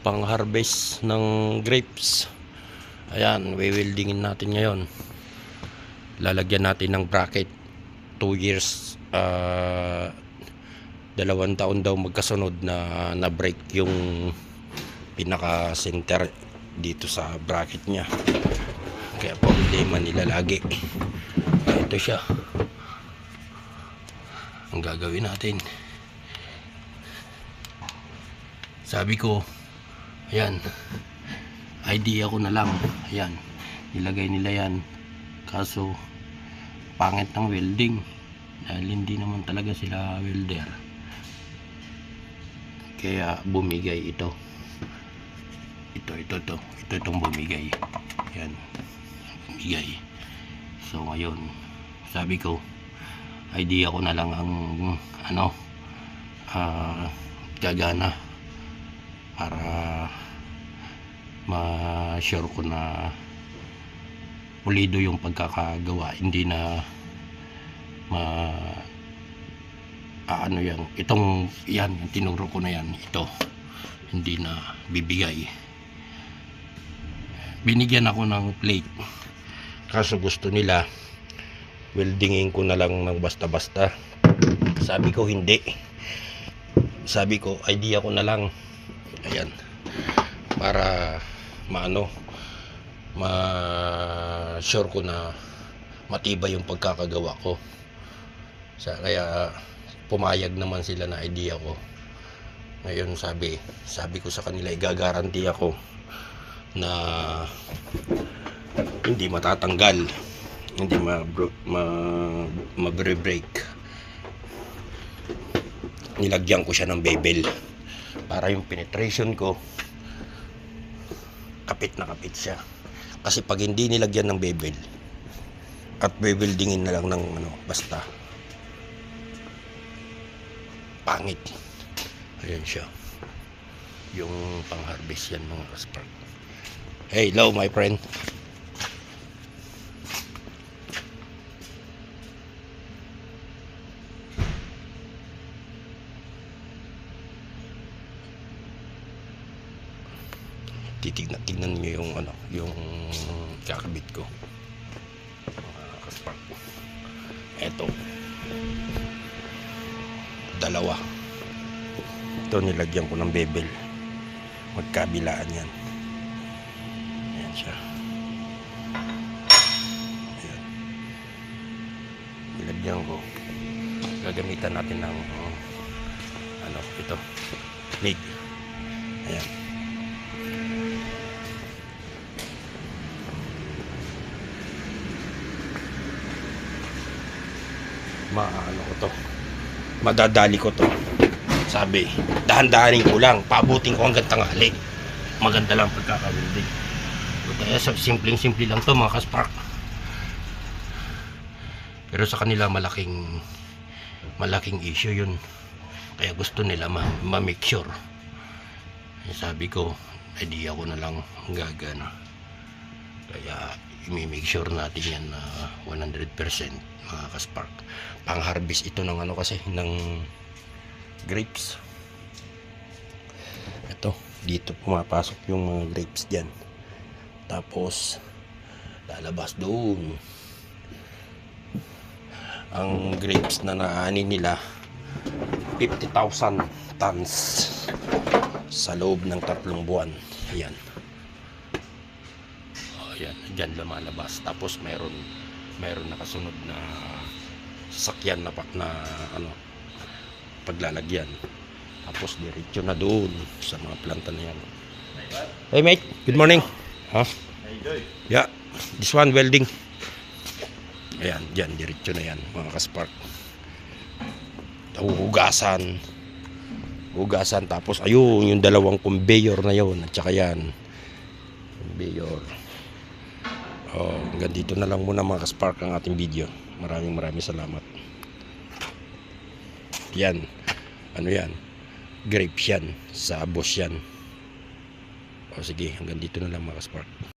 Pang harvest ng grapes. Ayan, wewildingin natin ngayon. Lalagyan natin ng bracket. 2 years, 2 taon daw magkasunod na break yung pinaka center dito sa bracket nya, kaya problema nila lagi. Ito siya ang gagawin natin. Sabi ko, ayan, idea ko na lang, ayan, nilagay nila yan, kaso pangit ng welding dahil hindi naman talaga sila welder, kaya bumigay ito itong bumigay. Yan, bumigay. So ngayon, sabi ko, idea ko na lang ang gagana para ma-sure ko na pulido yung pagkakagawa, hindi na yan yung tinuro ko na yan, ito hindi na bibigay. Binigyan ako ng plate, kaso gusto nila weldingin ko na lang ng basta-basta. Sabi ko hindi, sabi ko idea ko na lang, ayan, para ma-sure ko na matibay yung pagkakagawa ko. Kaya pumayag naman sila na idea ko. Ngayon sabi ko sa kanila, igagaranti ako na hindi matatanggal, hindi ma-break. Nilagyan ko siya ng bevel para yung penetration ko kapit na kapit siya. Kasi pag hindi nilagyan ng bevel at beveldingin na lang ng basta, pangit. Ayan siya, yung pang harvest yan mga kaspark. Hey, hello my friend. Tignan niyo yung kakabit ko mga kaspark. Eto, dalawa. Ito nilagyan ko ng bevel, magkabilaan yan. Ayan siya, ayan, nilagyan ko. Gagamitan natin ng ito, lig. Ayan, madadali ko to. Sabi, dahan-dahanin ko lang, paabutin ko hanggang tanghali. Maganda lang pagkakawilding. Kaya simpleng-simple lang to mga kaspark. Pero sa kanila malaking issue yun. Kaya gusto nila ma-make sure. Sabi ko, idea ko na lang gagana. Kaya i-make sure natin yan na 100% mga kaspark. Pang harvest ito ng kasi ng grapes. Ito, dito pumapasok yung mga grapes dyan, tapos lalabas doon. Ang grapes na naani nila 50,000 tons sa loob ng 3 buwan. Ayan, ayan, dyan lumalabas. Tapos meron nakasunod na sasakyan na paglalagyan, tapos diretso na doon sa mga planta na yan. Hey mate, good morning. Yeah, this one welding. Ayan, dyan diretso na yan mga kaspark. Hugasan, tapos ayun yung 2 conveyor na yun, at saka yan conveyor. Hanggang dito na lang muna mga kaspark ang ating video. Maraming salamat. Yan, yan, grapes yan, sa boss yan. Sige, hanggang dito na lang mga kaspark.